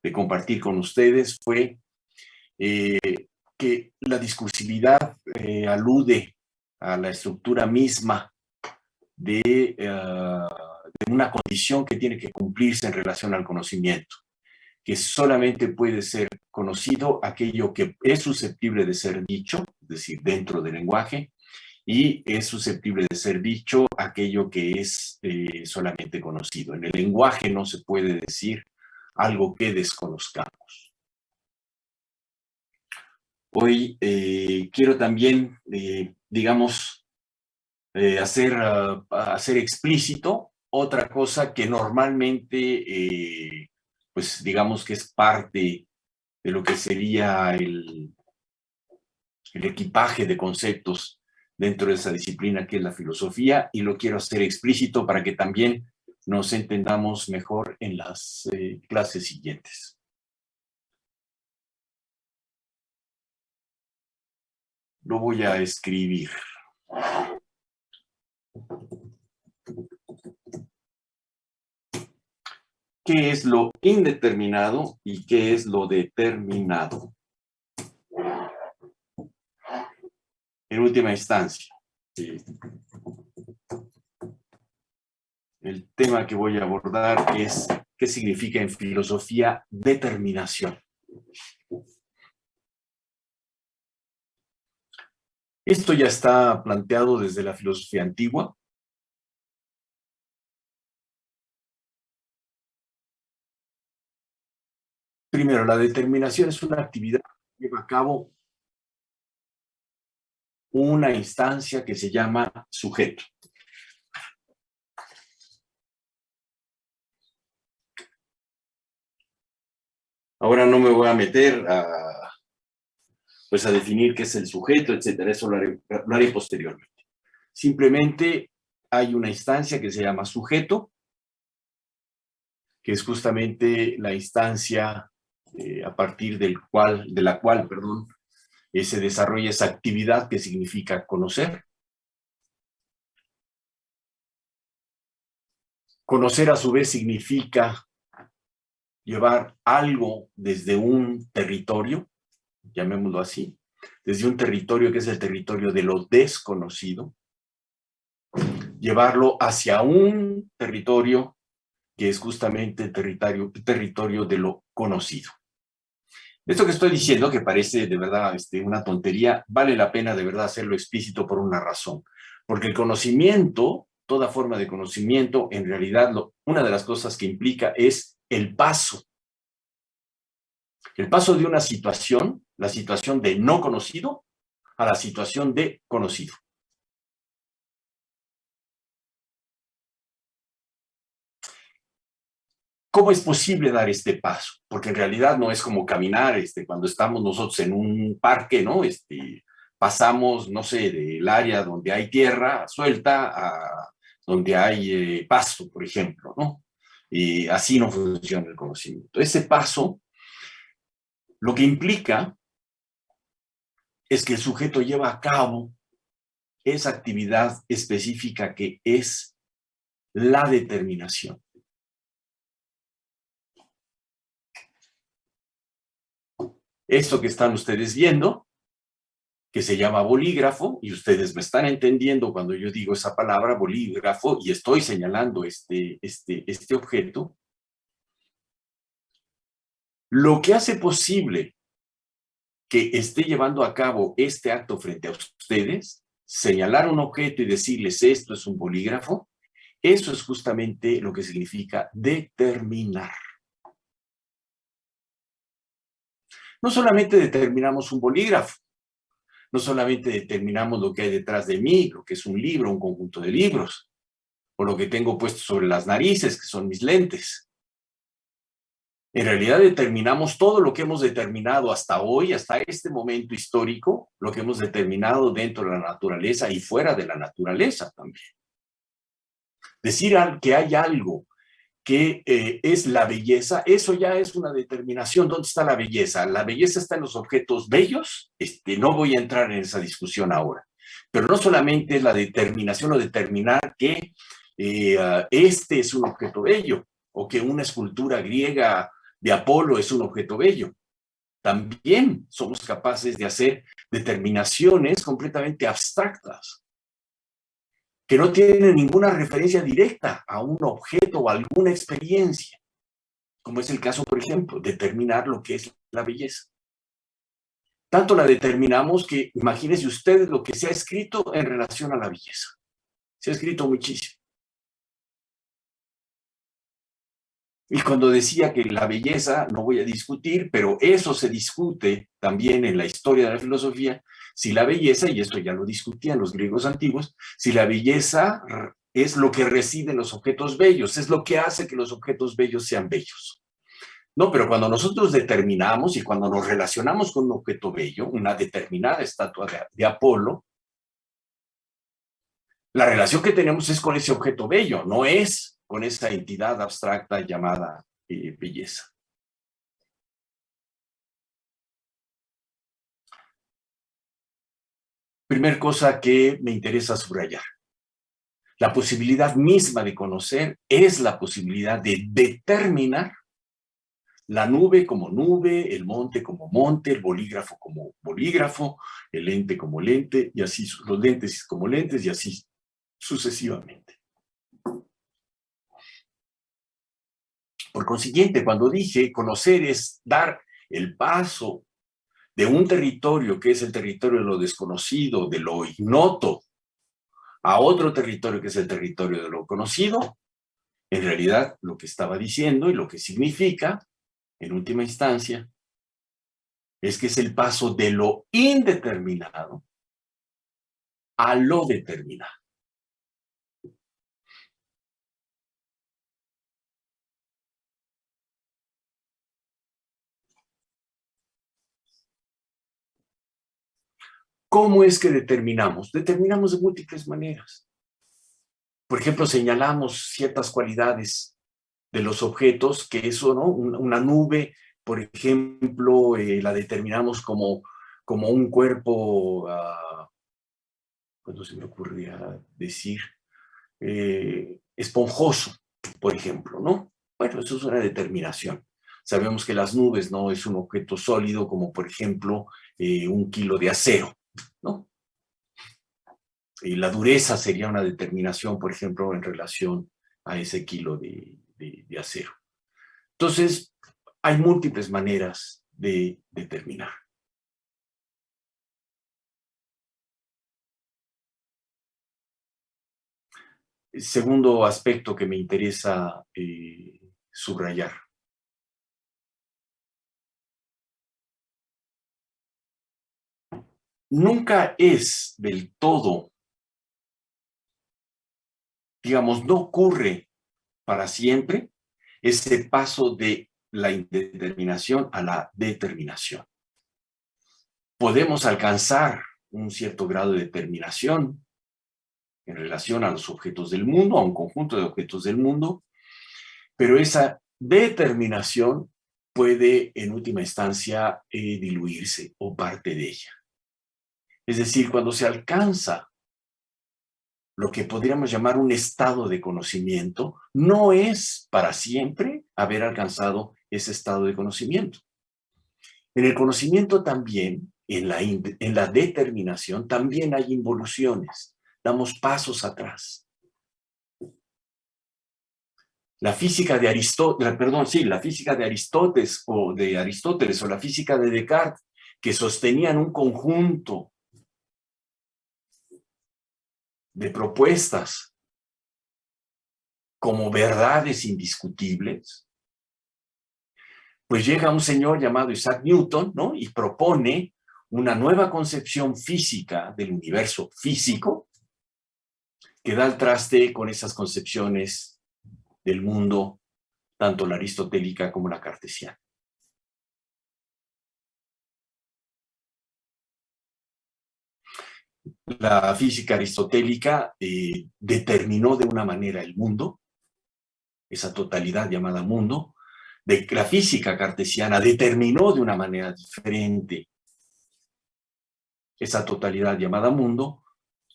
de compartir con ustedes fue que la discursividad alude a la estructura misma de una condición que tiene que cumplirse en relación al conocimiento, que solamente puede ser conocido aquello que es susceptible de ser dicho, es decir, dentro del lenguaje, y es susceptible de ser dicho aquello que es solamente conocido. En el lenguaje no se puede decir algo que desconozcamos. Hoy quiero también, hacer explícito otra cosa que normalmente, pues digamos que es parte de lo que sería el equipaje de conceptos dentro de esa disciplina que es la filosofía, y lo quiero hacer explícito para que también nos entendamos mejor en las clases siguientes. Lo voy a escribir. ¿Qué es lo indeterminado y qué es lo determinado? En última instancia, el tema que voy a abordar es qué significa en filosofía determinación. Esto ya está planteado desde la filosofía antigua. Primero, la determinación es una actividad que lleva a cabo una instancia que se llama sujeto. Ahora no me voy a meter a definir qué es el sujeto, etcétera. Eso lo haré posteriormente. Simplemente hay una instancia que se llama sujeto, que es justamente la instancia a partir de la cual se desarrolla esa actividad que significa conocer. Conocer a su vez significa llevar algo desde un territorio, llamémoslo así, desde un territorio que es el territorio de lo desconocido, llevarlo hacia un territorio que es justamente el territorio de lo conocido. Esto que estoy diciendo, que parece de verdad una tontería, vale la pena de verdad hacerlo explícito por una razón. Porque el conocimiento, toda forma de conocimiento, en realidad una de las cosas que implica es el paso. El paso de una situación, la situación de no conocido, a la situación de conocido. ¿Cómo es posible dar este paso? Porque en realidad no es como caminar cuando estamos nosotros en un parque, ¿no? Pasamos, no sé, del área donde hay tierra suelta a donde hay pasto, por ejemplo, ¿no? Y así no funciona el conocimiento. Ese paso lo que implica es que el sujeto lleva a cabo esa actividad específica que es la determinación. Esto que están ustedes viendo, que se llama bolígrafo, y ustedes me están entendiendo cuando yo digo esa palabra bolígrafo y estoy señalando este objeto, lo que hace posible que esté llevando a cabo este acto frente a ustedes, señalar un objeto y decirles esto es un bolígrafo, eso es justamente lo que significa determinar. No solamente determinamos un bolígrafo, no solamente determinamos lo que hay detrás de mí, lo que es un libro, un conjunto de libros, o lo que tengo puesto sobre las narices, que son mis lentes. En realidad determinamos todo lo que hemos determinado hasta hoy, hasta este momento histórico, lo que hemos determinado dentro de la naturaleza y fuera de la naturaleza también. Decir que hay algo que es la belleza, eso ya es una determinación. ¿Dónde está la belleza? La belleza está en los objetos bellos. No voy a entrar en esa discusión ahora. Pero no solamente es la determinación o determinar que este es un objeto bello, o que una escultura griega de Apolo es un objeto bello. También somos capaces de hacer determinaciones completamente abstractas, que no tienen ninguna referencia directa a un objeto o alguna experiencia, como es el caso, por ejemplo, determinar lo que es la belleza. Tanto la determinamos que imagínense ustedes lo que se ha escrito en relación a la belleza. Se ha escrito muchísimo. Y cuando decía que la belleza, no voy a discutir, pero eso se discute también en la historia de la filosofía, si la belleza, y esto ya lo discutían los griegos antiguos, si la belleza es lo que reside en los objetos bellos, es lo que hace que los objetos bellos sean bellos. No, pero cuando nosotros determinamos y cuando nos relacionamos con un objeto bello, una determinada estatua de Apolo, la relación que tenemos es con ese objeto bello, no es con esa entidad abstracta llamada belleza. Primer cosa que me interesa subrayar. La posibilidad misma de conocer es la posibilidad de determinar la nube como nube, el monte como monte, el bolígrafo como bolígrafo, el lente como lente, y así los lentes como lentes, y así sucesivamente. Por consiguiente, cuando dije conocer es dar el paso de un territorio que es el territorio de lo desconocido, de lo ignoto, a otro territorio que es el territorio de lo conocido, en realidad lo que estaba diciendo y lo que significa, en última instancia, es que es el paso de lo indeterminado a lo determinado. ¿Cómo es que determinamos? Determinamos de múltiples maneras. Por ejemplo, señalamos ciertas cualidades de los objetos, que eso, ¿no? Una nube, por ejemplo, la determinamos como un cuerpo, ¿cuándo se me ocurría decir? Esponjoso, por ejemplo, ¿no? Bueno, eso es una determinación. Sabemos que las nubes no es un objeto sólido como, por ejemplo, 1 kilo de acero, ¿no? Y la dureza sería una determinación, por ejemplo, en relación a ese kilo de acero. Entonces, hay múltiples maneras de determinar. El segundo aspecto que me interesa subrayar. Nunca es del todo, digamos, no ocurre para siempre ese paso de la indeterminación a la determinación. Podemos alcanzar un cierto grado de determinación en relación a los objetos del mundo, a un conjunto de objetos del mundo, pero esa determinación puede en última instancia diluirse o parte de ella. Es decir, cuando se alcanza lo que podríamos llamar un estado de conocimiento, no es para siempre haber alcanzado ese estado de conocimiento. En el conocimiento también, en la determinación, también hay involuciones, damos pasos atrás. La física de la física de Aristóteles o la física de Descartes, que sostenían un conjunto de propuestas como verdades indiscutibles, pues llega un señor llamado Isaac Newton, ¿no? Y propone una nueva concepción física del universo físico que da al traste con esas concepciones del mundo, tanto la aristotélica como la cartesiana. La física aristotélica determinó de una manera el mundo, esa totalidad llamada mundo. La física cartesiana determinó de una manera diferente esa totalidad llamada mundo.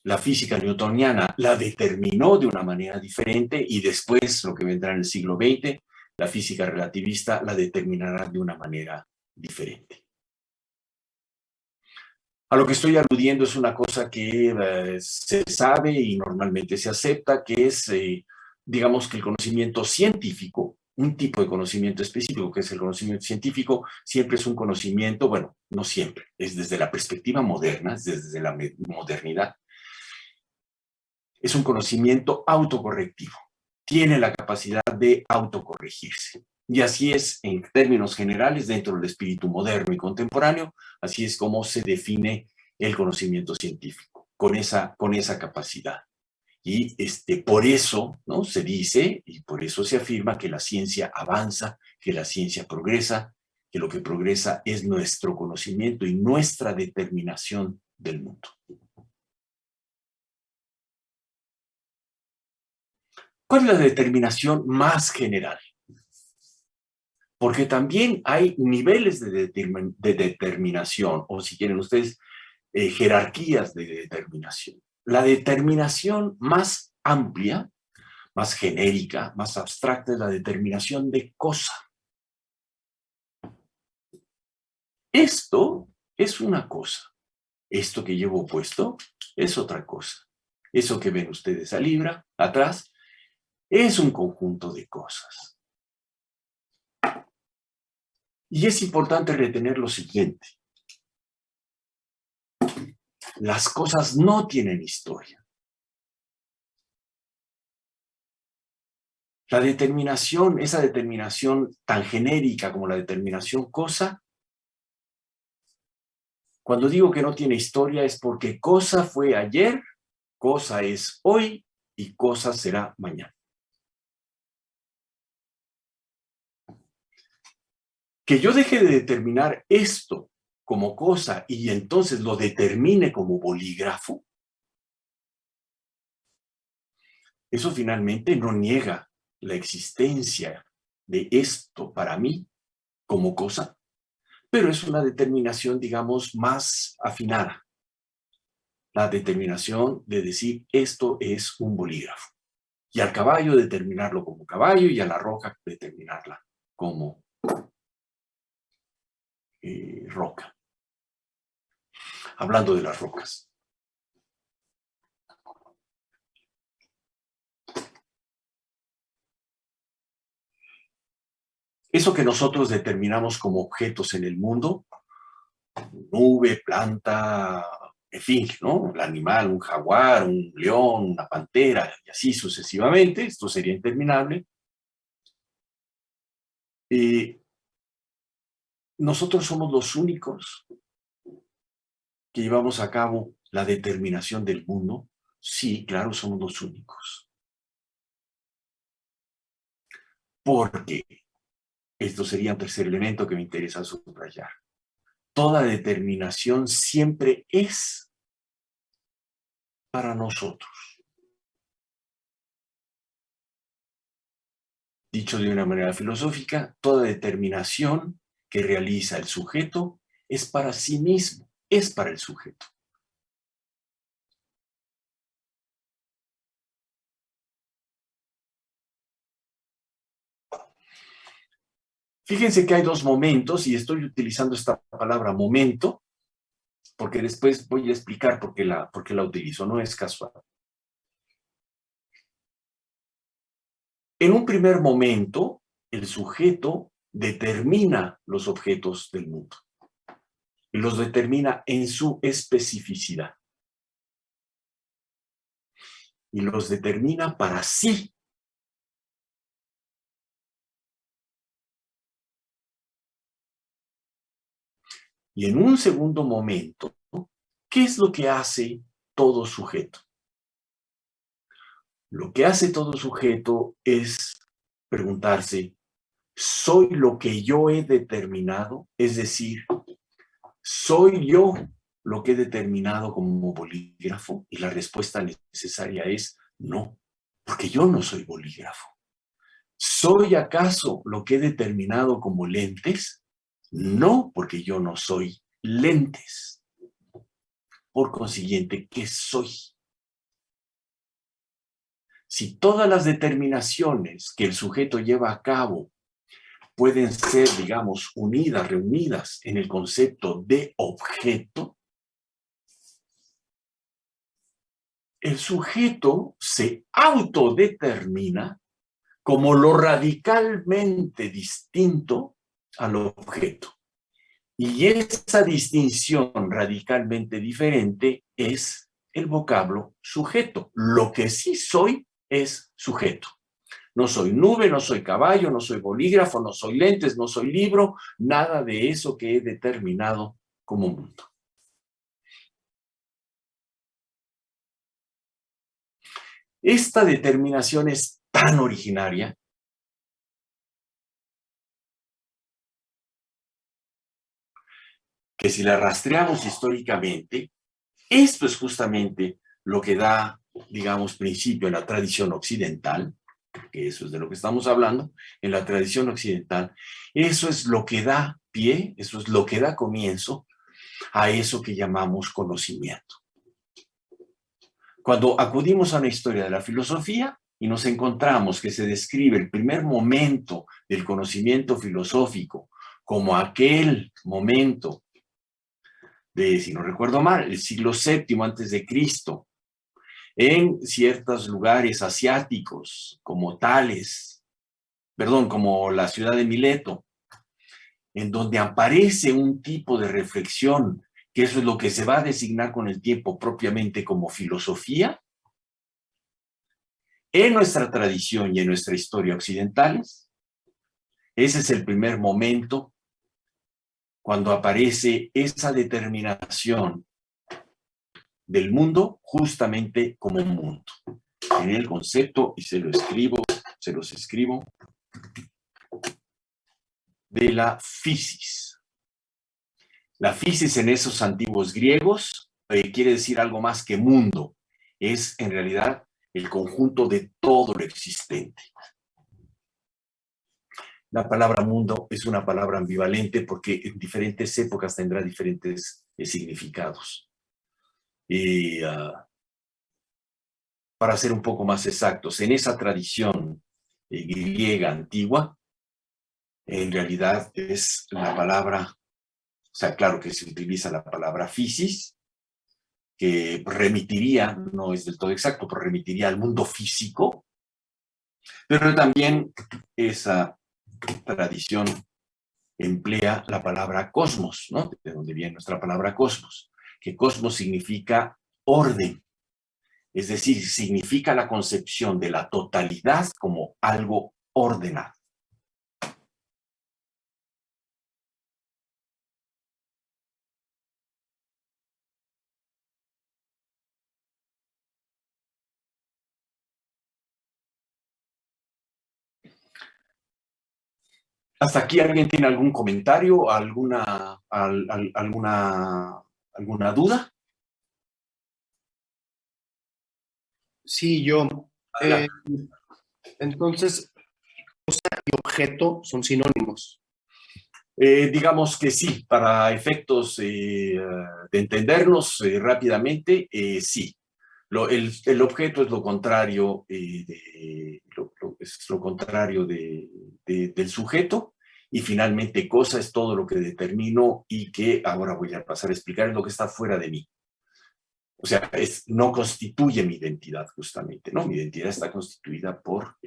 La física newtoniana la determinó de una manera diferente y después, lo que vendrá en el siglo XX, la física relativista la determinará de una manera diferente. A lo que estoy aludiendo es una cosa que se sabe y normalmente se acepta, que es, digamos, que el conocimiento científico, un tipo de conocimiento específico que es el conocimiento científico, siempre es un conocimiento, bueno, no siempre, es desde la perspectiva moderna, es desde la modernidad, es un conocimiento autocorrectivo, tiene la capacidad de autocorregirse. Y así es, en términos generales, dentro del espíritu moderno y contemporáneo, así es como se define el conocimiento científico, con esa capacidad. Y por eso, ¿no?, se dice, y por eso se afirma que la ciencia avanza, que la ciencia progresa, que lo que progresa es nuestro conocimiento y nuestra determinación del mundo. ¿Cuál es la determinación más general? Porque también hay niveles de determinación, o si quieren ustedes, jerarquías de determinación. La determinación más amplia, más genérica, más abstracta es la determinación de cosa. Esto es una cosa. Esto que llevo puesto es otra cosa. Eso que ven ustedes a Libra, atrás, es un conjunto de cosas. Y es importante retener lo siguiente. Las cosas no tienen historia. La determinación, esa determinación tan genérica como la determinación cosa, cuando digo que no tiene historia es porque cosa fue ayer, cosa es hoy y cosa será mañana. Que yo deje de determinar esto como cosa y entonces lo determine como bolígrafo, eso finalmente no niega la existencia de esto para mí como cosa, pero es una determinación, digamos, más afinada. La determinación de decir esto es un bolígrafo. Y al caballo determinarlo como caballo y a la roca determinarla como roca. Hablando de las rocas. Eso que nosotros determinamos como objetos en el mundo, nube, planta, en fin, ¿no? El animal, un jaguar, un león, una pantera, y así sucesivamente, esto sería interminable. Nosotros somos los únicos que llevamos a cabo la determinación del mundo. Sí, claro, somos los únicos. Porque esto sería un tercer elemento que me interesa subrayar. Toda determinación siempre es para nosotros. Dicho de una manera filosófica, toda determinación que realiza el sujeto es para sí mismo, es para el sujeto. Fíjense que hay dos momentos, y estoy utilizando esta palabra momento, porque después voy a explicar por qué la utilizo, no es casual. En un primer momento, el sujeto determina los objetos del mundo y los determina en su especificidad y los determina para sí. Y en un segundo momento, ¿qué es lo que hace todo sujeto? Lo que hace todo sujeto es preguntarse, ¿soy lo que yo he determinado? Es decir, ¿soy yo lo que he determinado como bolígrafo? Y la respuesta necesaria es no, porque yo no soy bolígrafo. ¿Soy acaso lo que he determinado como lentes? No, porque yo no soy lentes. Por consiguiente, ¿qué soy? Si todas las determinaciones que el sujeto lleva a cabo pueden ser, digamos, unidas, reunidas en el concepto de objeto, el sujeto se autodetermina como lo radicalmente distinto al objeto. Y esa distinción radicalmente diferente es el vocablo sujeto. Lo que sí soy es sujeto. No soy nube, no soy caballo, no soy bolígrafo, no soy lentes, no soy libro, nada de eso que he determinado como mundo. Esta determinación es tan originaria que si la rastreamos históricamente, esto es justamente lo que da, digamos, principio en la tradición occidental, que eso es de lo que estamos hablando, en la tradición occidental, eso es lo que da pie, eso es lo que da comienzo a eso que llamamos conocimiento. Cuando acudimos a una historia de la filosofía y nos encontramos que se describe el primer momento del conocimiento filosófico como aquel momento de, si no recuerdo mal, el siglo VII antes de Cristo, en ciertos lugares asiáticos como Tales, perdón, como la ciudad de Mileto, en donde aparece un tipo de reflexión, que eso es lo que se va a designar con el tiempo propiamente como filosofía, en nuestra tradición y en nuestra historia occidentales. Ese es el primer momento cuando aparece esa determinación del mundo justamente como un mundo. En el concepto, y se los escribo, de la physis. La physis en esos antiguos griegos quiere decir algo más que mundo. Es en realidad el conjunto de todo lo existente. La palabra mundo es una palabra ambivalente porque en diferentes épocas tendrá diferentes significados. Y para ser un poco más exactos, en esa tradición griega antigua, en realidad es la palabra, o sea, claro que se utiliza la palabra physis, que remitiría, no es del todo exacto, pero remitiría al mundo físico, pero también esa tradición emplea la palabra cosmos, ¿no? De donde viene nuestra palabra cosmos, que cosmos significa orden, es decir, significa la concepción de la totalidad como algo ordenado. ¿Hasta aquí alguien tiene algún comentario, alguna duda? Sí, yo. Eh, entonces, cosa y objeto son sinónimos. Digamos que sí, para efectos de entendernos rápidamente, sí. El objeto es lo contrario, es lo contrario del sujeto, y finalmente cosa es todo lo que determino y que ahora voy a pasar a explicar, es lo que está fuera de mí. O sea, no constituye mi identidad justamente, ¿no? Mi identidad está constituida por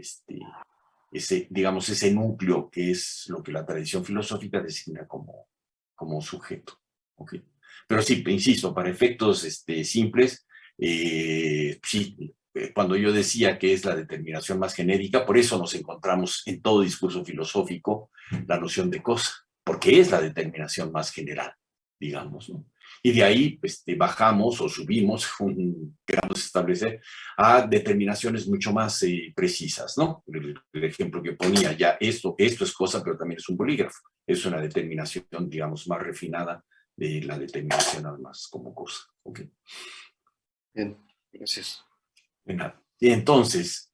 digamos, ese núcleo que es lo que la tradición filosófica designa como sujeto. ¿Okay? Pero sí, insisto, para efectos simples, sí, cuando yo decía que es la determinación más genérica, por eso nos encontramos en todo discurso filosófico la noción de cosa, porque es la determinación más general, digamos, ¿no? Y de ahí bajamos o subimos, queramos establecer, a determinaciones mucho más precisas, ¿no? El ejemplo que ponía, ya esto es cosa, pero también es un bolígrafo. Es una determinación, digamos, más refinada de la determinación además como cosa. ¿Okay? Bien, gracias. De nada. Y entonces,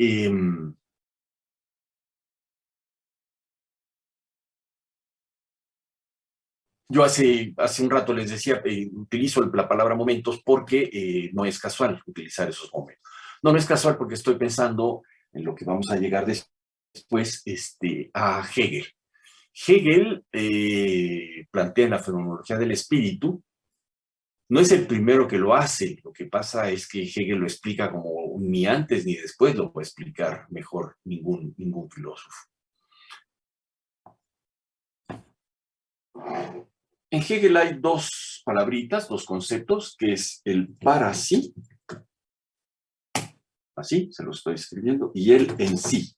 yo hace un rato les decía, utilizo la palabra momentos porque no es casual utilizar esos momentos. No es casual porque estoy pensando en lo que vamos a llegar después a Hegel. Hegel plantea en la fenomenología del espíritu, no es el primero que lo hace, lo que pasa es que Hegel lo explica como ni antes ni después lo puede explicar mejor ningún filósofo. En Hegel hay dos palabritas, dos conceptos, que es el para sí, así se lo estoy escribiendo, y el en sí.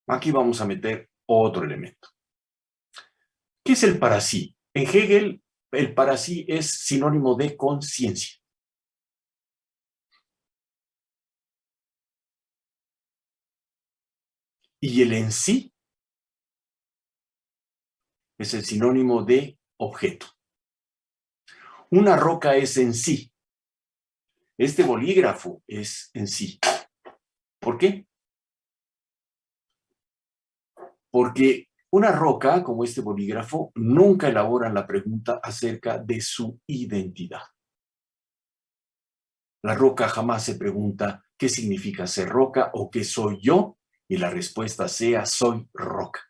Aquí vamos a meter otro elemento. ¿Qué es el para sí? En Hegel, el para sí es sinónimo de conciencia. Y el en sí es el sinónimo de objeto. Una roca es en sí. Este bolígrafo es en sí. ¿Por qué? Porque una roca, como este bolígrafo, nunca elabora la pregunta acerca de su identidad. La roca jamás se pregunta qué significa ser roca o qué soy yo, y la respuesta sea soy roca.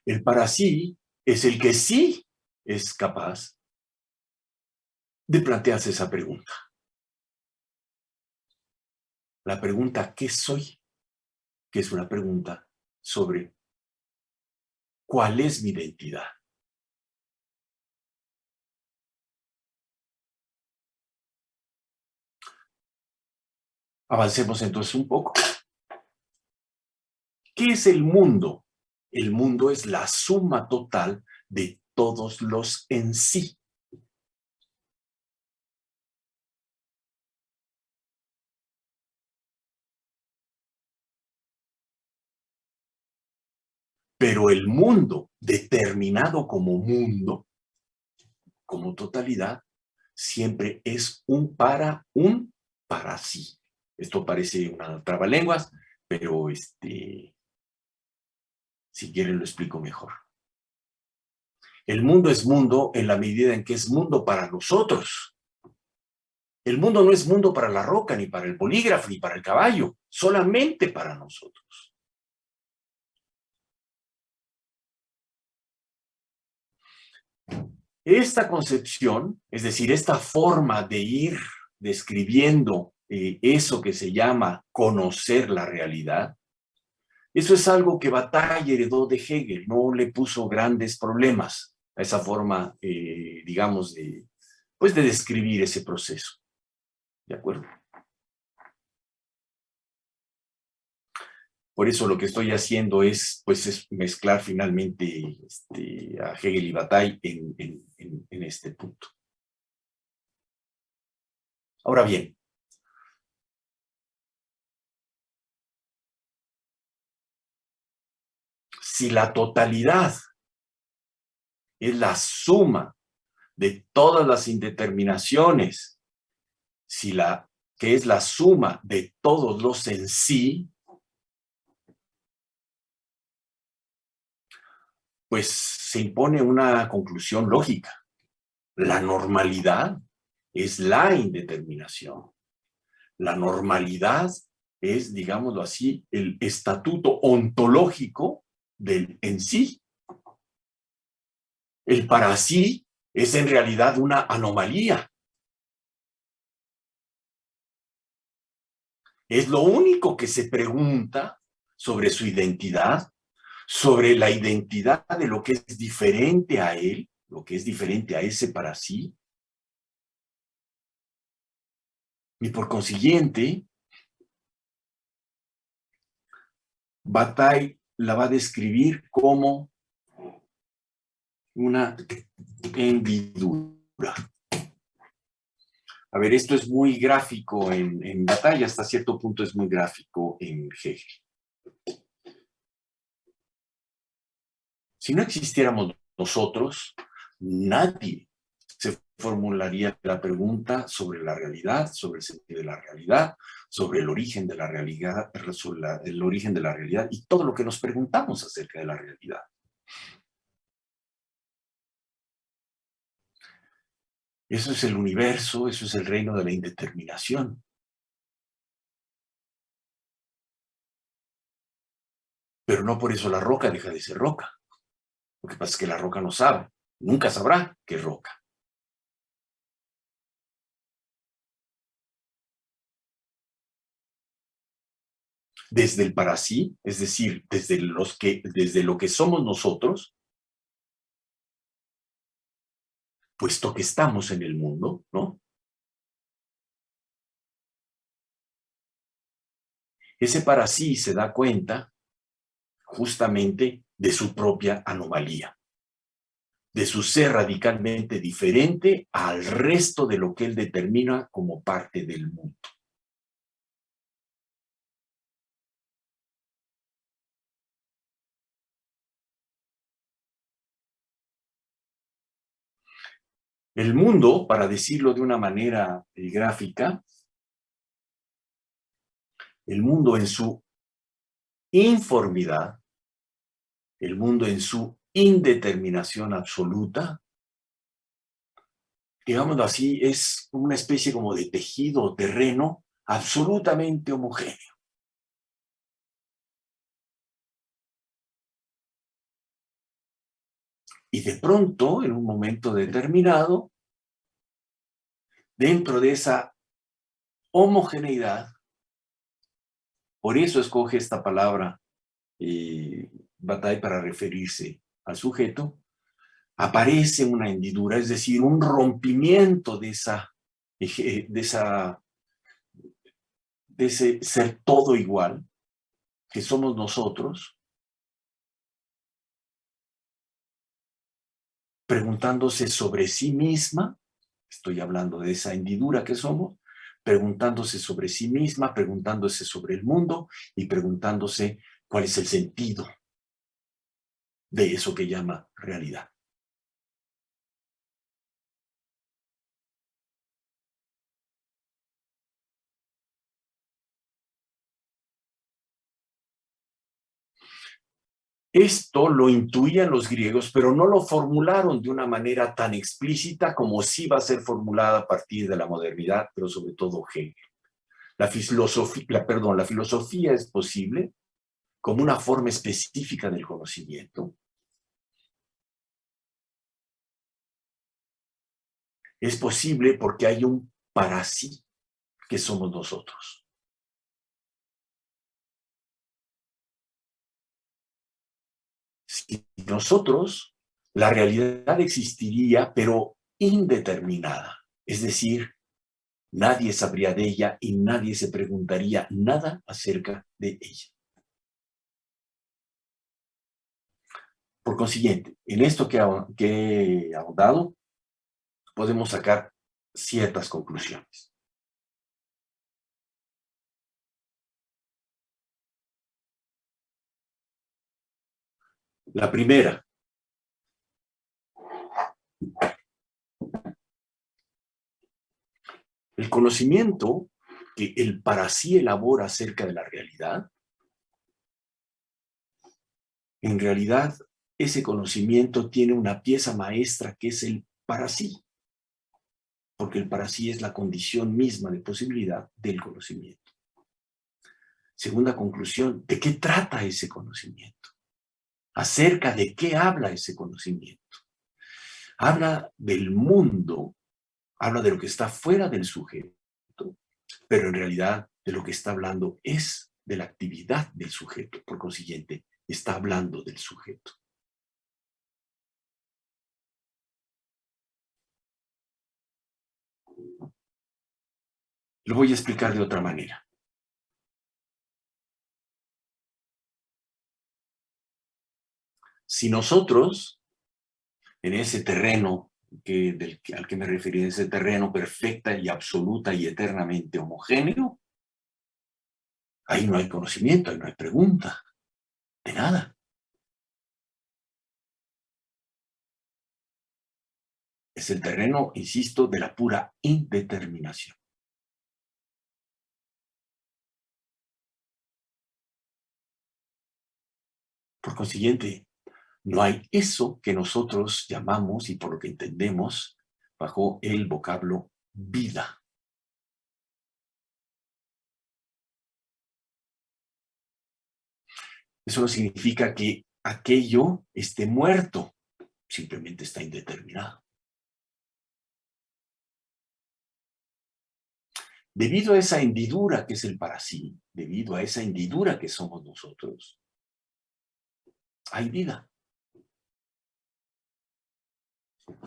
El para sí es el que sí es capaz de plantearse esa pregunta. La pregunta ¿qué soy? Que es una pregunta sobre ¿cuál es mi identidad? Avancemos entonces un poco. ¿Qué es el mundo? El mundo es la suma total de todos los en sí. Pero el mundo, determinado como mundo, como totalidad, siempre es un para sí. Esto parece una trabalenguas, pero si quieren lo explico mejor. El mundo es mundo en la medida en que es mundo para nosotros. El mundo no es mundo para la roca, ni para el bolígrafo, ni para el caballo, solamente para nosotros. Esta concepción, es decir, esta forma de ir describiendo eso que se llama conocer la realidad, eso es algo que Bataille heredó de Hegel, no le puso grandes problemas a esa forma, digamos, de describir ese proceso. ¿De acuerdo? Por eso lo que estoy haciendo es mezclar finalmente a Hegel y Bataille en este punto. Ahora bien, si la totalidad es la suma de todas las indeterminaciones, que es la suma de todos los en sí, pues se impone una conclusión lógica. La normalidad es la indeterminación. La normalidad es, digámoslo así, el estatuto ontológico del en sí. El para sí es en realidad una anomalía. Es lo único que se pregunta sobre su identidad, sobre la identidad de lo que es diferente a él, lo que es diferente a ese para sí. Y por consiguiente, Bataille la va a describir como una hendidura. A ver, esto es muy gráfico en Bataille, hasta cierto punto es muy gráfico en Hegel. Si no existiéramos nosotros, nadie se formularía la pregunta sobre la realidad, sobre el sentido de la realidad, sobre el origen de la realidad, sobre el origen de la realidad y todo lo que nos preguntamos acerca de la realidad. Eso es el universo, eso es el reino de la indeterminación. Pero no por eso la roca deja de ser roca. Lo que pasa es que la roca no sabe, nunca sabrá que es roca. Desde el para sí, es decir, desde lo que somos nosotros, puesto que estamos en el mundo, ¿no? Ese para sí se da cuenta justamente de su propia anomalía, de su ser radicalmente diferente al resto de lo que él determina como parte del mundo. El mundo, para decirlo de una manera gráfica, el mundo en su informidad, el mundo en su indeterminación absoluta, digámoslo así, es una especie como de tejido o terreno absolutamente homogéneo. Y de pronto, en un momento determinado, dentro de esa homogeneidad, por eso escoge esta palabra Bataille para referirse al sujeto, aparece una hendidura, es decir, un rompimiento de ese ser todo igual que somos nosotros, preguntándose sobre sí misma, estoy hablando de esa hendidura que somos, preguntándose sobre sí misma, preguntándose sobre el mundo y preguntándose cuál es el sentido de eso que llama realidad. Esto lo intuían los griegos, pero no lo formularon de una manera tan explícita como sí va a ser formulada a partir de la modernidad, pero sobre todo Hegel. La filosofía es posible como una forma específica del conocimiento. Es posible porque hay un para sí que somos nosotros. Si nosotros, la realidad existiría, pero indeterminada. Es decir, nadie sabría de ella y nadie se preguntaría nada acerca de ella. Por consiguiente, en esto que he ahondado, podemos sacar ciertas conclusiones. La primera, el conocimiento que el para sí elabora acerca de la realidad, en realidad ese conocimiento tiene una pieza maestra que es el para sí, porque el para sí es la condición misma de posibilidad del conocimiento. Segunda conclusión, ¿de qué trata ese conocimiento? ¿Acerca de qué habla ese conocimiento? Habla del mundo, habla de lo que está fuera del sujeto, pero en realidad de lo que está hablando es de la actividad del sujeto. Por consiguiente, está hablando del sujeto. Lo voy a explicar de otra manera. Si nosotros, en ese terreno al que me referí, ese terreno perfecta y absoluta y eternamente homogéneo, ahí no hay conocimiento, ahí no hay pregunta, de nada. Es el terreno, insisto, de la pura indeterminación. Por consiguiente, no hay eso que nosotros llamamos y por lo que entendemos bajo el vocablo vida. Eso no significa que aquello esté muerto, simplemente está indeterminado. Debido a esa hendidura que es el para sí, debido a esa hendidura que somos nosotros, hay vida.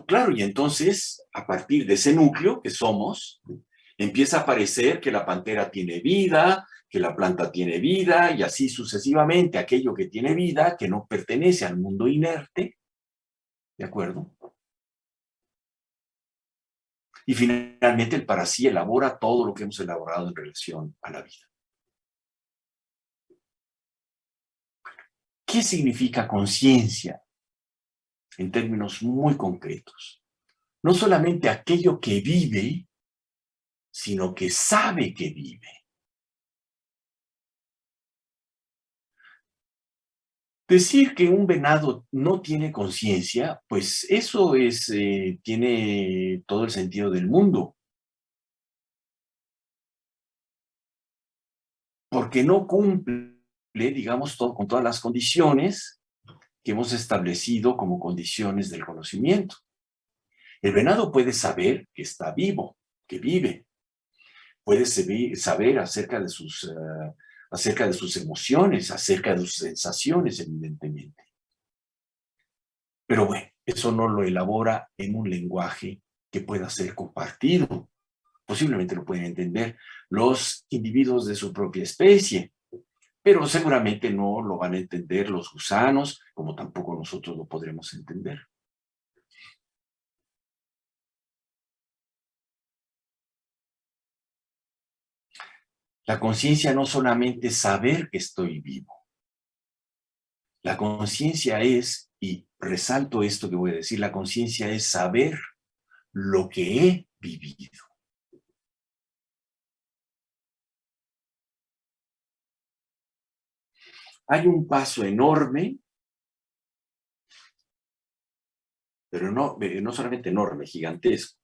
Claro, y entonces, a partir de ese núcleo que somos, empieza a parecer que la pantera tiene vida, que la planta tiene vida, y así sucesivamente, aquello que tiene vida, que no pertenece al mundo inerte, ¿de acuerdo? Y finalmente el para sí elabora todo lo que hemos elaborado en relación a la vida. ¿Qué significa conciencia? En términos muy concretos. No solamente aquello que vive, sino que sabe que vive. Decir que un venado no tiene conciencia, pues eso tiene todo el sentido del mundo. Porque no cumple, digamos, con todas las condiciones que hemos establecido como condiciones del conocimiento. El venado puede saber que está vivo, que vive. Puede saber acerca de sus emociones, acerca de sus sensaciones, evidentemente. Pero bueno, eso no lo elabora en un lenguaje que pueda ser compartido. Posiblemente lo pueden entender los individuos de su propia especie, pero seguramente no lo van a entender los gusanos, como tampoco nosotros lo podremos entender. La conciencia no solamente es saber que estoy vivo. La conciencia es, y resalto esto que voy a decir, la conciencia es saber lo que he vivido. Hay un paso enorme, pero no solamente enorme, gigantesco,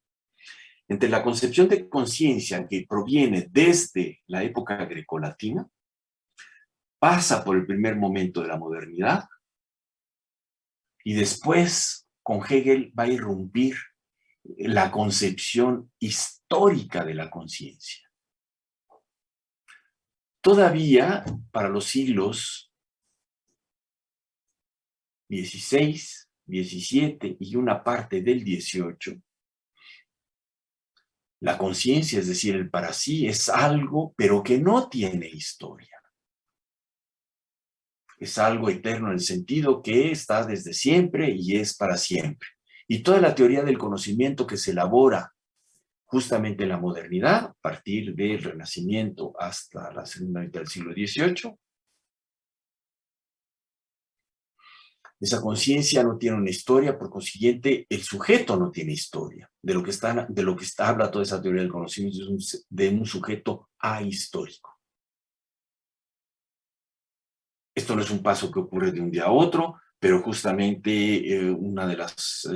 entre la concepción de conciencia que proviene desde la época grecolatina, pasa por el primer momento de la modernidad, y después con Hegel va a irrumpir la concepción histórica de la conciencia. Todavía, para los siglos XVI, XVII y una parte del XVIII, la conciencia, es decir, el para sí, es algo, pero que no tiene historia. Es algo eterno en el sentido que está desde siempre y es para siempre. Y toda la teoría del conocimiento que se elabora justamente en la modernidad, a partir del Renacimiento hasta la segunda mitad del siglo XVIII, esa conciencia no tiene una historia, por consiguiente, el sujeto no tiene historia. De lo que habla toda esa teoría del conocimiento es de un sujeto ahistórico. Esto no es un paso que ocurre de un día a otro, pero justamente una de las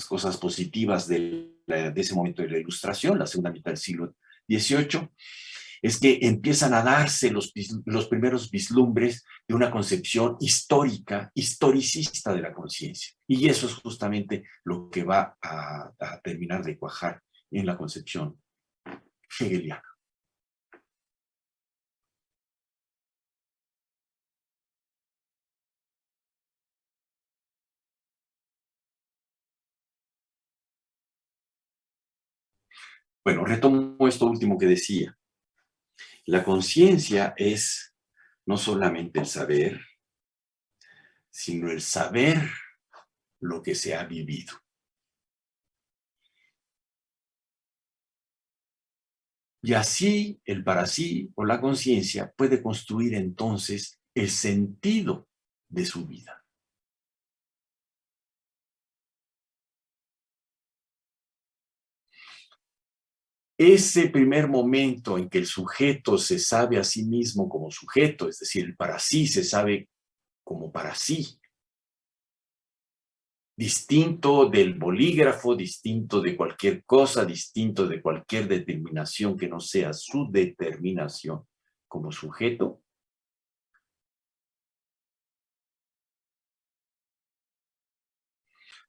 cosas positivas de ese momento de la Ilustración, la segunda mitad del siglo XVIII, es que empiezan a darse los primeros vislumbres de una concepción histórica, historicista de la conciencia. Y eso es justamente lo que va a terminar de cuajar en la concepción hegeliana. Bueno, retomo esto último que decía. La conciencia es no solamente el saber, sino el saber lo que se ha vivido. Y así el para sí o la conciencia puede construir entonces el sentido de su vida. ese primer momento en que el sujeto se sabe a sí mismo como sujeto, es decir, el para sí se sabe como para sí, distinto del bolígrafo, distinto de cualquier cosa, distinto de cualquier determinación que no sea su determinación como sujeto.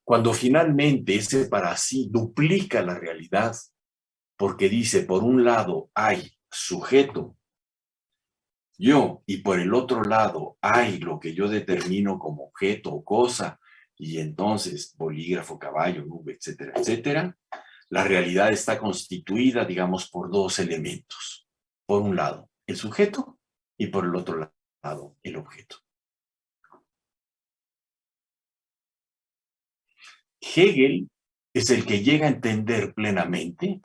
Cuando finalmente ese para sí duplica la realidad, porque dice, por un lado hay sujeto, yo, y por el otro lado hay lo que yo determino como objeto o cosa, y entonces bolígrafo, caballo, nube, etcétera, etcétera, la realidad está constituida, digamos, por dos elementos. Por un lado, el sujeto, y por el otro lado, el objeto. Hegel es el que llega a entender plenamente,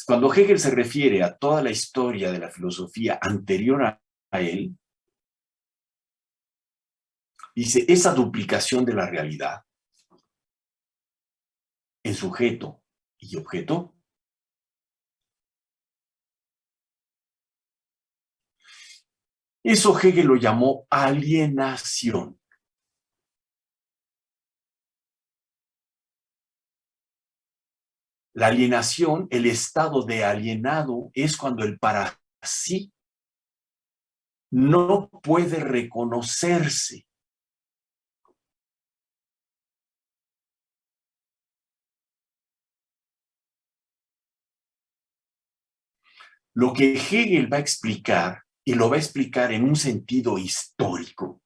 cuando Hegel se refiere a toda la historia de la filosofía anterior a él, dice, esa duplicación de la realidad en sujeto y objeto, eso Hegel lo llamó alienación. La alienación, el estado de alienado, es cuando el para sí no puede reconocerse. Lo que Hegel va a explicar, y lo va a explicar en un sentido histórico,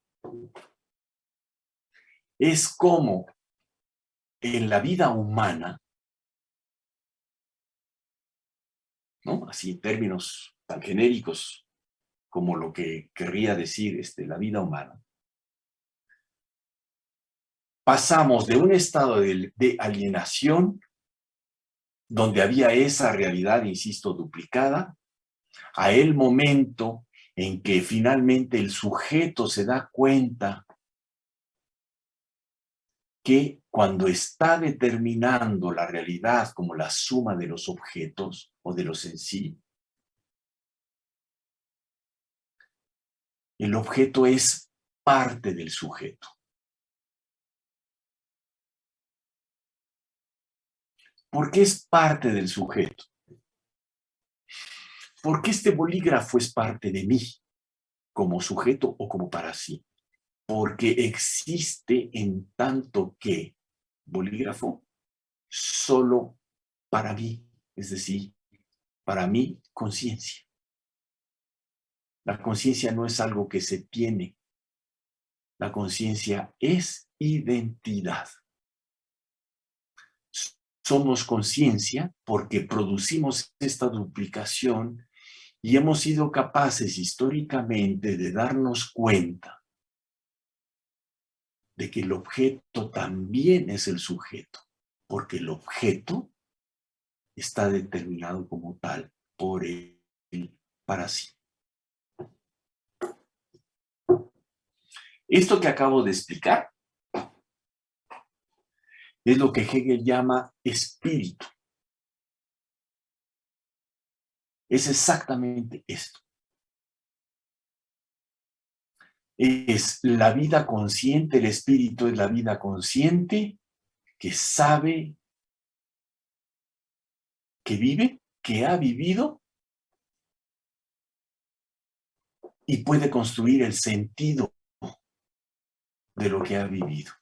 es cómo en la vida humana, ¿no? Así en términos tan genéricos como lo que querría decir la vida humana, pasamos de un estado de alienación, donde había esa realidad, insisto, duplicada, a el momento en que finalmente el sujeto se da cuenta que cuando está determinando la realidad como la suma de los objetos o de los en sí, el objeto es parte del sujeto. ¿Por qué es parte del sujeto? Porque este bolígrafo es parte de mí, como sujeto o como para sí. Porque existe en tanto que bolígrafo solo para mí, es decir, para mi conciencia. La conciencia no es algo que se tiene, la conciencia es identidad. Somos conciencia porque producimos esta duplicación y hemos sido capaces históricamente de darnos cuenta de que el objeto también es el sujeto, porque el objeto está determinado como tal por él para sí. Esto que acabo de explicar es lo que Hegel llama espíritu. Es exactamente esto. Es la vida consciente, el espíritu es la vida consciente que sabe, que vive, que ha vivido y puede construir el sentido de lo que ha vivido.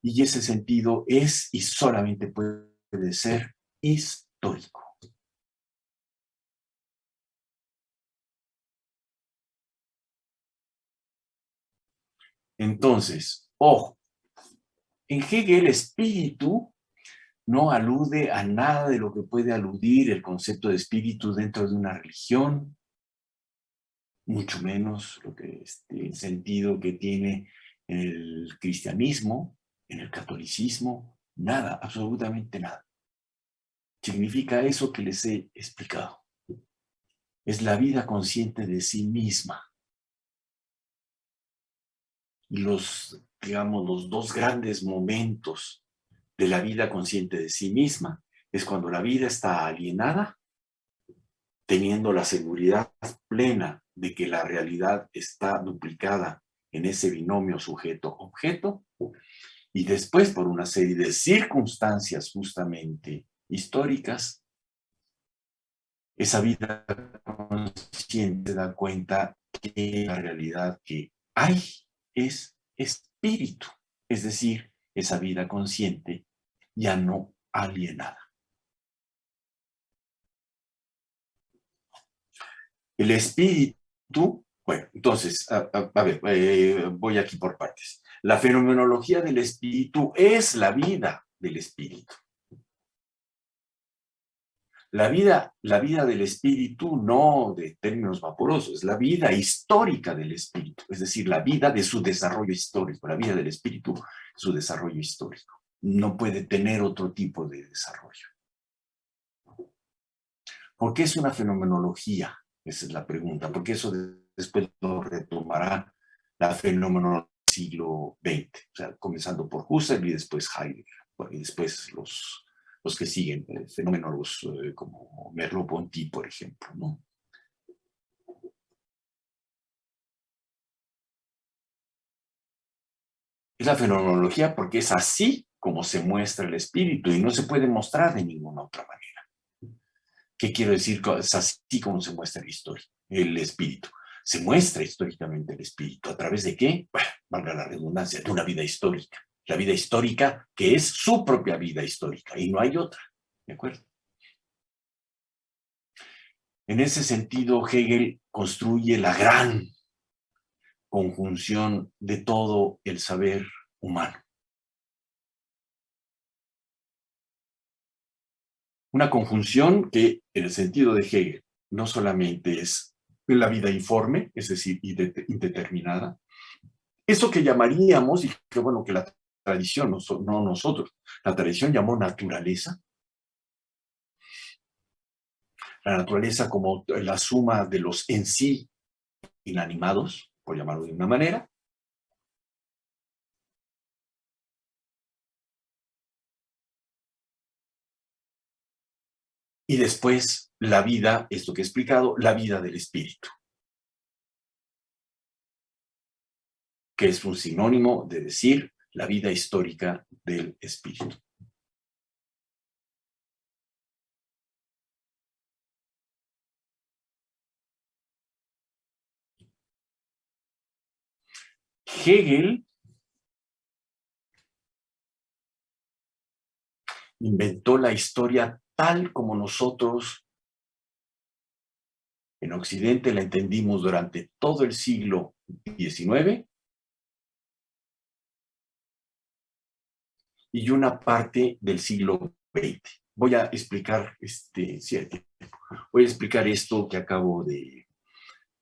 Y ese sentido es y solamente puede ser histórico. Entonces, ojo, en Hegel espíritu no alude a nada de lo que puede aludir el concepto de espíritu dentro de una religión, mucho menos el sentido que tiene el cristianismo, en el catolicismo, nada, absolutamente nada. Significa eso que les he explicado. Es la vida consciente de sí misma. Y los dos grandes momentos de la vida consciente de sí misma es cuando la vida está alienada, teniendo la seguridad plena de que la realidad está duplicada en ese binomio sujeto-objeto, y después, por una serie de circunstancias justamente históricas, esa vida consciente da cuenta que la realidad que hay es espíritu, es decir, esa vida consciente ya no alienada. El espíritu, bueno, entonces, a ver, voy aquí por partes. La fenomenología del espíritu es la vida del espíritu. La vida del espíritu no de términos vaporosos, es la vida histórica del espíritu, es decir, la vida de su desarrollo histórico, la vida del espíritu, su desarrollo histórico. No puede tener otro tipo de desarrollo. ¿Por qué es una fenomenología? Esa es la pregunta, porque eso después lo retomará la fenomenología del siglo XX, o sea, comenzando por Husserl y después Heidegger, y después los que siguen, fenómenos como Merleau-Ponty, por ejemplo, ¿no? Es la fenomenología porque es así como se muestra el espíritu y no se puede mostrar de ninguna otra manera. ¿Qué quiero decir? Es así como se muestra la historia, el espíritu. Se muestra históricamente el espíritu. ¿A través de qué? Bueno, valga la redundancia, de una vida histórica. La vida histórica que es su propia vida histórica y no hay otra. ¿De acuerdo? En ese sentido, Hegel construye la gran conjunción de todo el saber humano. Una conjunción que, en el sentido de Hegel, no solamente es la vida informe, es decir, indeterminada, eso que llamaríamos, y que bueno, que la tradición, no nosotros, la tradición llamó naturaleza, la naturaleza como la suma de los en sí inanimados, por llamarlo de una manera, y después la vida, esto que he explicado, la vida del espíritu, que es un sinónimo de decir la vida histórica del espíritu. Hegel inventó la historia tal como nosotros en Occidente la entendimos durante todo el siglo XIX y una parte del siglo XX. Voy a explicar, voy a explicar esto que acabo de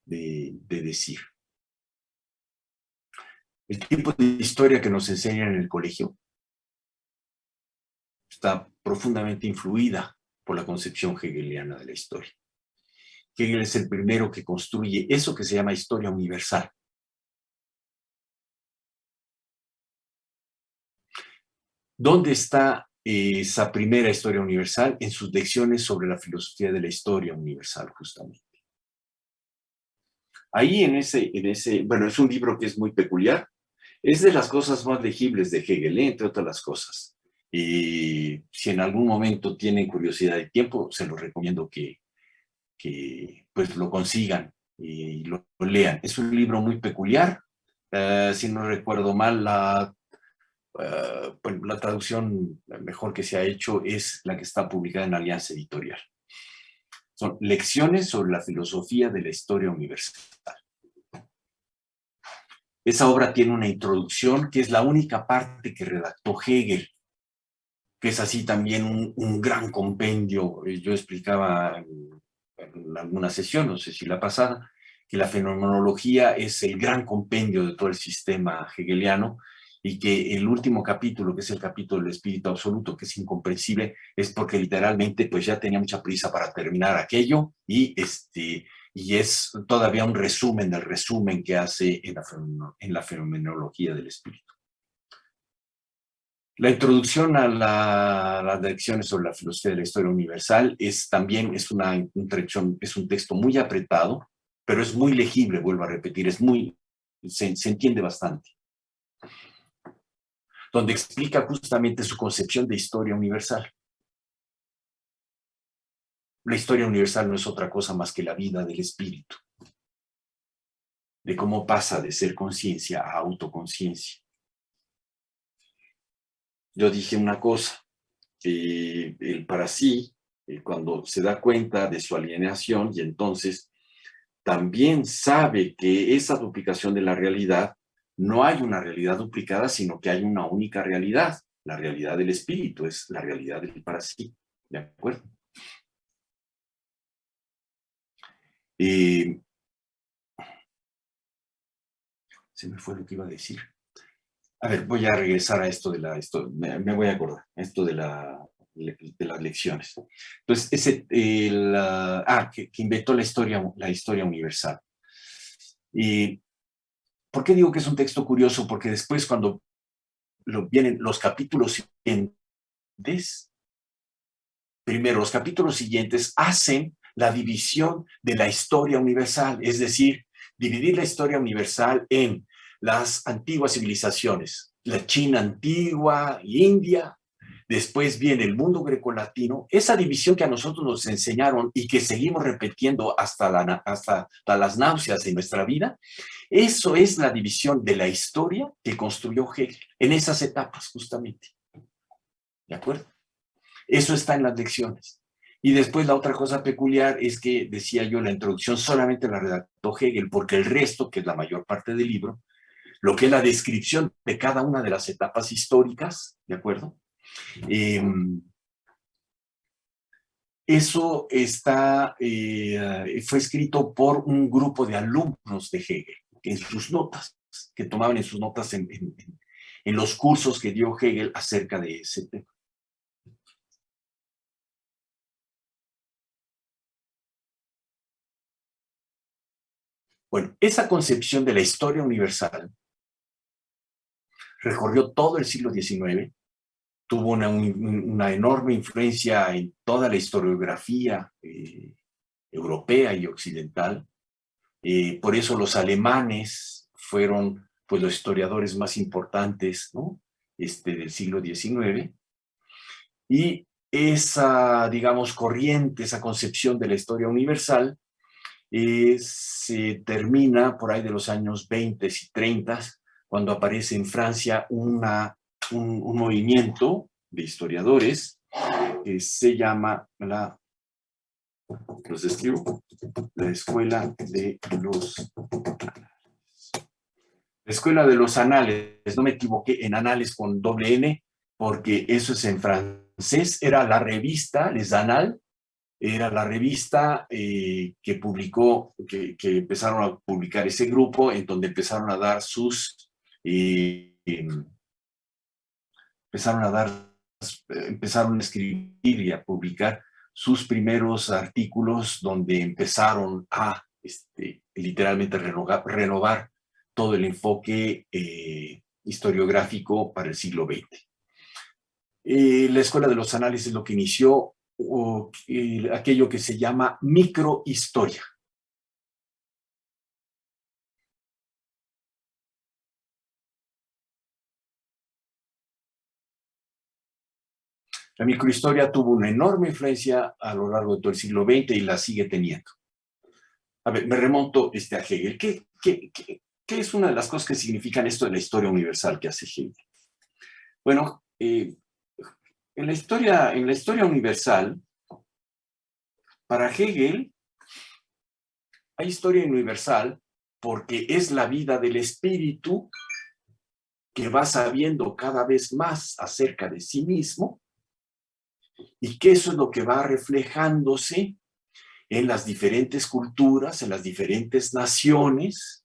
decir. El tipo de historia que nos enseñan en el colegio está profundamente influida por la concepción hegeliana de la historia. Hegel es el primero que construye eso que se llama historia universal. ¿Dónde está esa primera historia universal? En sus lecciones sobre la filosofía de la historia universal, justamente. Ahí bueno, es un libro que es muy peculiar. Es de las cosas más legibles de Hegel, entre otras las cosas. Y si en algún momento tienen curiosidad y tiempo, se los recomiendo que pues lo consigan y lo lean. Es un libro muy peculiar. Si no recuerdo mal, bueno, la traducción mejor que se ha hecho es la que está publicada en Alianza Editorial. Son lecciones sobre la filosofía de la historia universal. Esa obra tiene una introducción que es la única parte que redactó Hegel, que es así también un gran compendio. Yo explicaba en alguna sesión, no sé si la pasada, que la fenomenología es el gran compendio de todo el sistema hegeliano y que el último capítulo, que es el capítulo del espíritu absoluto, que es incomprensible, es porque literalmente pues ya tenía mucha prisa para terminar aquello y es todavía un resumen del resumen que hace en la fenomenología del espíritu. La introducción a las lecciones sobre la filosofía de la historia universal también es es un texto muy apretado, pero es muy legible, vuelvo a repetir, se entiende bastante, donde explica justamente su concepción de historia universal. La historia universal no es otra cosa más que la vida del espíritu, de cómo pasa de ser conciencia a autoconciencia. Yo dije una cosa, el para sí, cuando se da cuenta de su alienación y entonces también sabe que esa duplicación de la realidad, no hay una realidad duplicada, sino que hay una única realidad. La realidad del espíritu es la realidad del para sí. ¿De acuerdo? Se me fue lo que iba a decir. A ver, voy a regresar a esto me voy a acordar, esto de las lecciones. Entonces, que inventó la historia universal. Y ¿por qué digo que es un texto curioso? Porque después cuando vienen los capítulos siguientes, primero los capítulos siguientes hacen la división de la historia universal, es decir, dividir la historia universal en las antiguas civilizaciones, la China antigua, India, después viene el mundo grecolatino, esa división que a nosotros nos enseñaron y que seguimos repitiendo hasta las náuseas en nuestra vida, eso es la división de la historia que construyó Hegel en esas etapas justamente. ¿De acuerdo? Eso está en las lecciones. Y después la otra cosa peculiar es que, decía yo, la introducción solamente la redactó Hegel, porque el resto, que es la mayor parte del libro, lo que es la descripción de cada una de las etapas históricas, ¿de acuerdo? Eso fue escrito por un grupo de alumnos de Hegel, en sus notas, que tomaban en sus notas en los cursos que dio Hegel acerca de ese tema. Bueno, esa concepción de la historia universal recorrió todo el siglo XIX, tuvo una enorme influencia en toda la historiografía europea y occidental. Por eso los alemanes fueron pues, los historiadores más importantes, ¿no? Del siglo XIX. Y esa, digamos, corriente, esa concepción de la historia universal se termina por ahí de los años 20 y 30, cuando aparece en Francia un movimiento de historiadores que se llama los escribo, la Escuela de los Anales. No me equivoqué en Anales con doble N, porque eso es en francés. Era la revista Les Annales, era la revista que publicó, que empezaron a publicar ese grupo, en donde empezaron a dar empezaron a escribir y a publicar sus primeros artículos, donde empezaron a literalmente renovar todo el enfoque historiográfico para el siglo XX. La Escuela de los Análisis es lo que inició aquello que se llama microhistoria. La microhistoria tuvo una enorme influencia a lo largo de todo el siglo XX y la sigue teniendo. A ver, me remonto a Hegel. ¿Qué es una de las cosas que significan esto de la historia universal que hace Hegel? Bueno, en la historia universal, para Hegel, hay historia universal porque es la vida del espíritu que va sabiendo cada vez más acerca de sí mismo y que eso es lo que va reflejándose en las diferentes culturas, en las diferentes naciones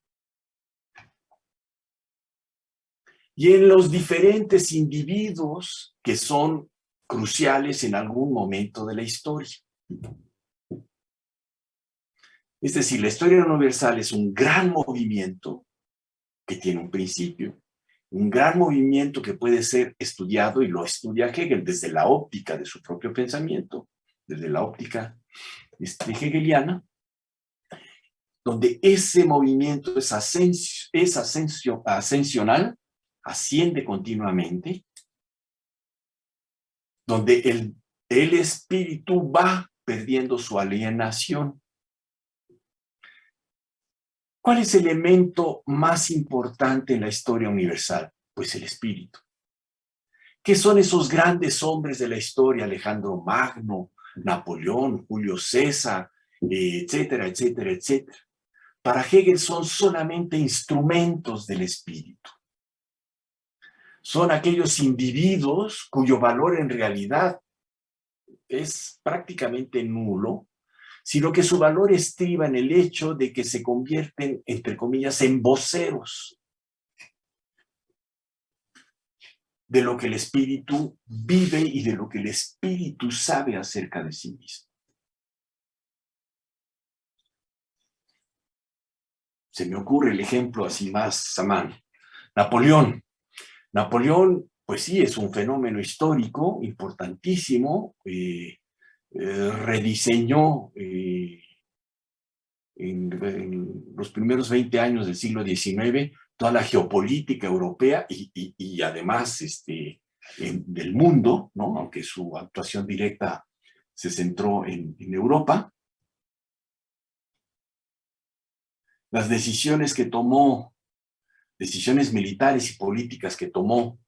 y en los diferentes individuos que son cruciales en algún momento de la historia. Es decir, la historia universal es un gran movimiento que tiene un principio un gran movimiento que puede ser estudiado, y lo estudia Hegel desde la óptica de su propio pensamiento, desde la óptica hegeliana, donde ese movimiento es ascensional, asciende continuamente, donde el espíritu va perdiendo su alienación. ¿Cuál es el elemento más importante en la historia universal? Pues el espíritu. ¿Qué son esos grandes hombres de la historia? Alejandro Magno, Napoleón, Julio César, etcétera, etcétera, etcétera. Para Hegel son solamente instrumentos del espíritu. Son aquellos individuos cuyo valor en realidad es prácticamente nulo, sino que su valor estriba en el hecho de que se convierten, entre comillas, en voceros de lo que el espíritu vive y de lo que el espíritu sabe acerca de sí mismo. Se me ocurre el ejemplo así más a mano. Napoleón. Napoleón, pues sí, es un fenómeno histórico importantísimo, rediseñó en los primeros 20 años del siglo XIX toda la geopolítica europea y además del mundo, ¿no? Aunque su actuación directa se centró en Europa. Las decisiones que tomó, decisiones militares y políticas que tomó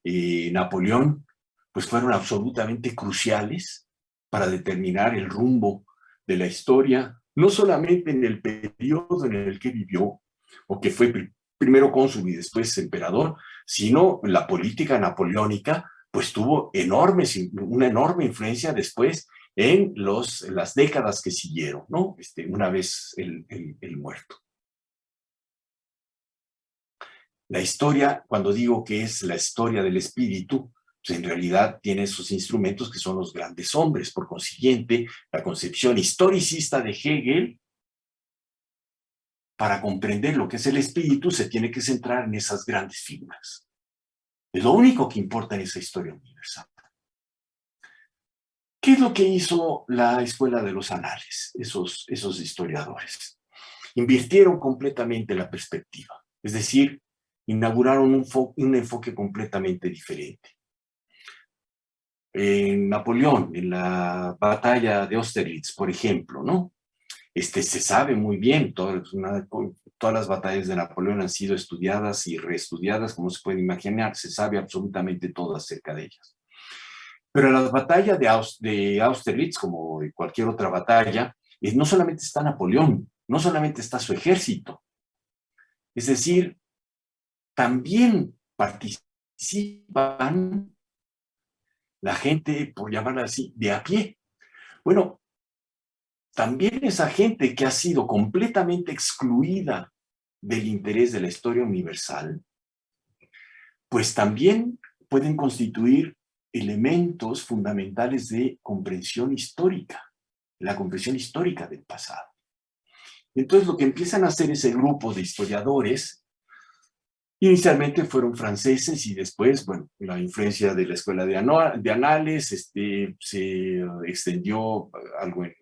Napoleón, pues fueron absolutamente cruciales para determinar el rumbo de la historia, no solamente en el periodo en el que vivió, o que fue primero cónsul y después emperador, sino la política napoleónica, pues tuvo una enorme influencia después en las décadas que siguieron, ¿no? Una vez el muerto. La historia, cuando digo que es la historia del espíritu, pues en realidad tiene esos instrumentos que son los grandes hombres. Por consiguiente, la concepción historicista de Hegel, para comprender lo que es el espíritu, se tiene que centrar en esas grandes figuras. Es lo único que importa en esa historia universal. ¿Qué es lo que hizo la Escuela de los Anales, esos historiadores? Invirtieron completamente la perspectiva, es decir, inauguraron un enfoque completamente diferente. En Napoleón, en la batalla de Austerlitz, por ejemplo, ¿no? Se sabe muy bien, todas las batallas de Napoleón han sido estudiadas y reestudiadas, como se puede imaginar, se sabe absolutamente todo acerca de ellas. Pero en la batalla de Austerlitz, como de cualquier otra batalla, no solamente está Napoleón, no solamente está su ejército, es decir, también participan la gente, por llamarla así, de a pie. Bueno, también esa gente que ha sido completamente excluida del interés de la historia universal, pues también pueden constituir elementos fundamentales de comprensión histórica, la comprensión histórica del pasado. Entonces lo que empiezan a hacer ese grupo de historiadores, inicialmente fueron franceses y después, bueno, la influencia de la escuela de Anales se extendió algo en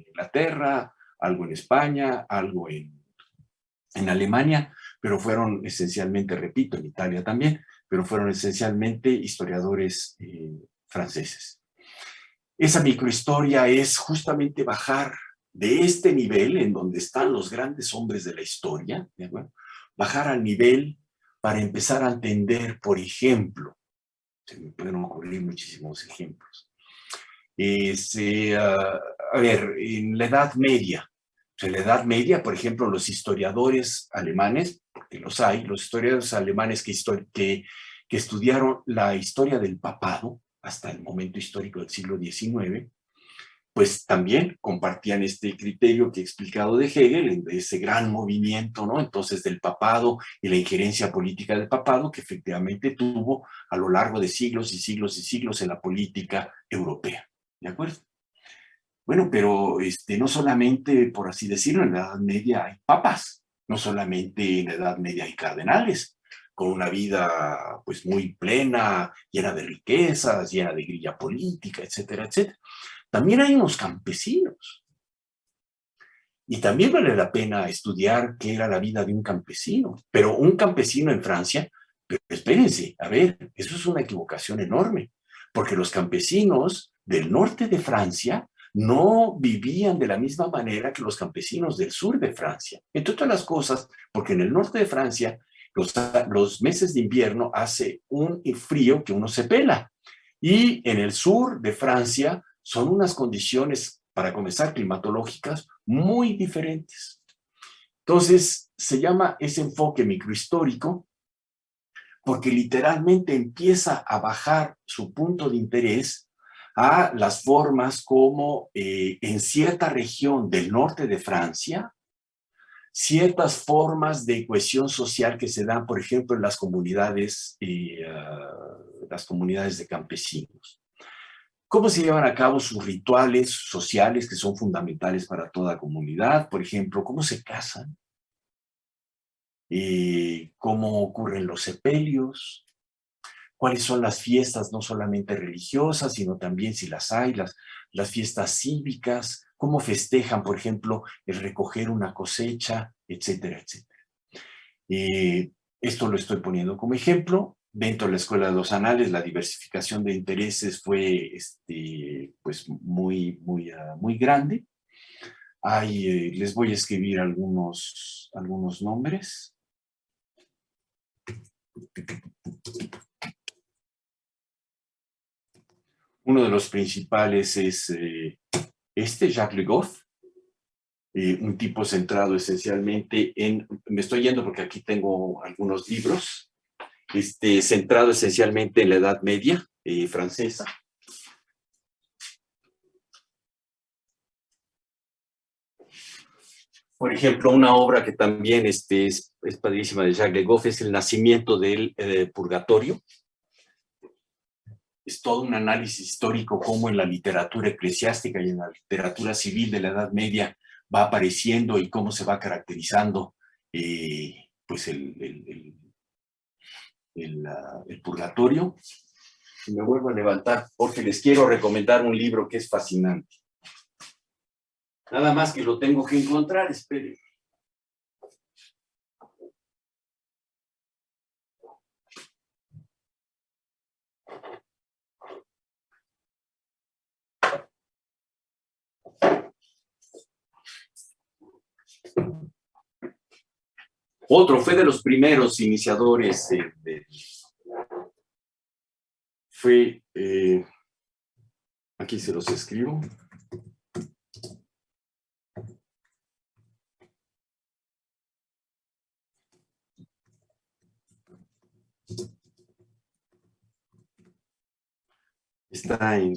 Inglaterra, algo en España, algo en Alemania, pero fueron esencialmente, repito, en Italia también, pero fueron esencialmente historiadores franceses. Esa microhistoria es justamente bajar de este nivel en donde están los grandes hombres de la historia, ¿de acuerdo? Bajar al nivel para empezar a entender, por ejemplo, se me pueden ocurrir muchísimos ejemplos. A ver, en la Edad Media, en la Edad Media, por ejemplo, los historiadores alemanes, porque los hay, los historiadores alemanes que estudiaron la historia del papado hasta el momento histórico del siglo XIX, pues también compartían este criterio que he explicado de Hegel, de ese gran movimiento, ¿no? Entonces, del papado y la injerencia política del papado que efectivamente tuvo a lo largo de siglos y siglos y siglos en la política europea, ¿de acuerdo? Bueno, pero no solamente, por así decirlo, en la Edad Media hay papas, no solamente en la Edad Media hay cardenales, con una vida pues muy plena, llena de riquezas, llena de grilla política, etcétera, etcétera. También hay unos campesinos. Y también vale la pena estudiar qué era la vida de un campesino. Pero un campesino en Francia, pero espérense, a ver, eso es una equivocación enorme, porque los campesinos del norte de Francia no vivían de la misma manera que los campesinos del sur de Francia. Entre otras las cosas, porque en el norte de Francia los meses de invierno hace un frío que uno se pela. Y en el sur de Francia son unas condiciones, para comenzar, climatológicas muy diferentes. Entonces, se llama ese enfoque microhistórico porque literalmente empieza a bajar su punto de interés a las formas como en cierta región del norte de Francia, ciertas formas de cohesión social que se dan, por ejemplo, en las comunidades de campesinos. ¿Cómo se llevan a cabo sus rituales sociales que son fundamentales para toda comunidad? Por ejemplo, ¿cómo se casan? ¿Cómo ocurren los sepelios? ¿Cuáles son las fiestas no solamente religiosas, sino también, si las hay, las fiestas cívicas? ¿Cómo festejan, por ejemplo, el recoger una cosecha, etcétera, etcétera? Esto lo estoy poniendo como ejemplo. Dentro de la Escuela de los Anales, la diversificación de intereses fue pues muy grande. Les voy a escribir algunos nombres. Uno de los principales es Jacques Le Goff, un tipo centrado esencialmente en, me estoy yendo porque aquí tengo algunos libros, centrado esencialmente en la Edad Media francesa. Por ejemplo, una obra que también es padrísima de Jacques Le Goff es El nacimiento del purgatorio. Es todo un análisis histórico cómo en la literatura eclesiástica y en la literatura civil de la Edad Media va apareciendo y cómo se va caracterizando pues el purgatorio. Y me vuelvo a levantar porque les quiero recomendar un libro que es fascinante. Nada más que lo tengo que encontrar, esperen. Otro fue de los primeros iniciadores fue, aquí se los escribo. Está en,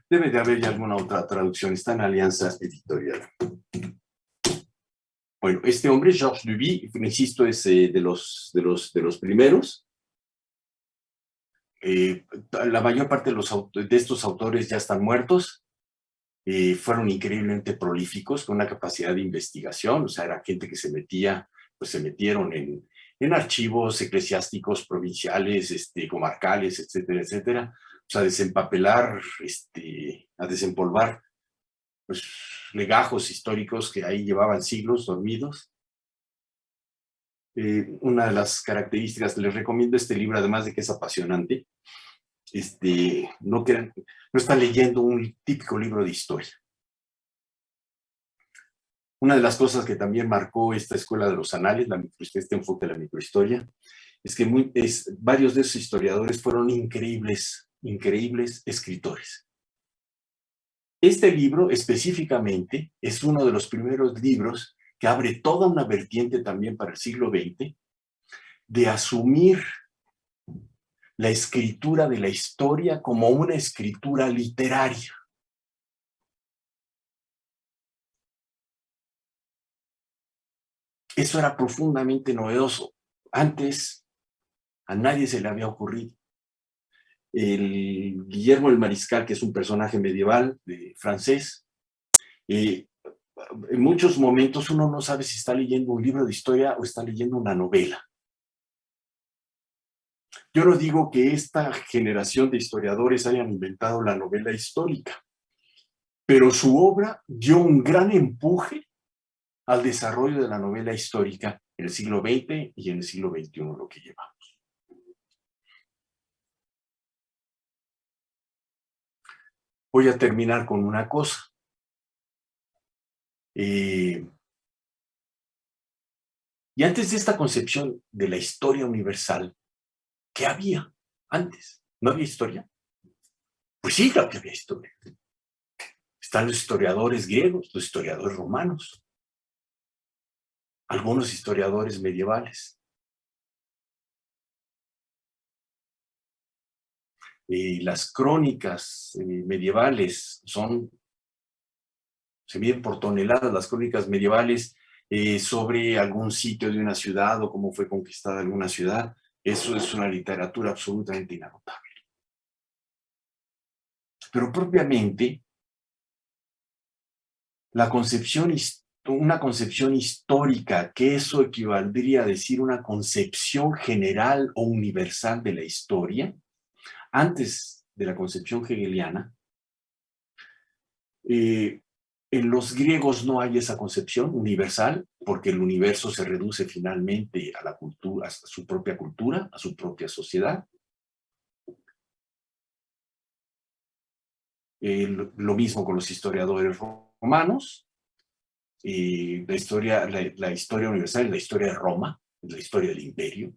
debe de haber ya alguna otra traducción, está en Alianza Editorial. Bueno, este hombre, Georges Duby, insisto, es de los primeros. La mayor parte de estos autores ya están muertos. Fueron increíblemente prolíficos, con una capacidad de investigación, o sea, era gente que se metieron en archivos eclesiásticos provinciales, comarcales, etcétera, etcétera, o sea, a desempolvar pues, legajos históricos que ahí llevaban siglos dormidos. Una de las características, les recomiendo este libro, además de que es apasionante, no están leyendo un típico libro de historia. Una de las cosas que también marcó esta escuela de los anales, este enfoque de la microhistoria, es que varios de esos historiadores fueron increíbles escritores. Este libro específicamente es uno de los primeros libros que abre toda una vertiente también para el siglo XX de asumir la escritura de la historia como una escritura literaria. Eso era profundamente novedoso. Antes a nadie se le había ocurrido. Guillermo el Mariscal, que es un personaje medieval francés, en muchos momentos uno no sabe si está leyendo un libro de historia o está leyendo una novela. Yo no digo que esta generación de historiadores hayan inventado la novela histórica, pero su obra dio un gran empuje al desarrollo de la novela histórica en el siglo XX y en el siglo XXI, lo que llevamos. Voy a terminar con una cosa. Y antes de esta concepción de la historia universal, ¿qué había antes? ¿No había historia? Pues sí, claro que había historia. Están los historiadores griegos, los historiadores romanos, algunos historiadores medievales. Las crónicas medievales se miden por toneladas las crónicas medievales sobre algún sitio de una ciudad o cómo fue conquistada alguna ciudad. Eso es una literatura absolutamente inagotable. Pero propiamente, una concepción histórica, que eso equivaldría a decir una concepción general o universal de la historia, antes de la concepción hegeliana, en los griegos no hay esa concepción universal, porque el universo se reduce finalmente a la cultura, a su propia cultura, a su propia sociedad. Lo mismo con los historiadores romanos. La historia universal es la historia de Roma, es la historia del imperio.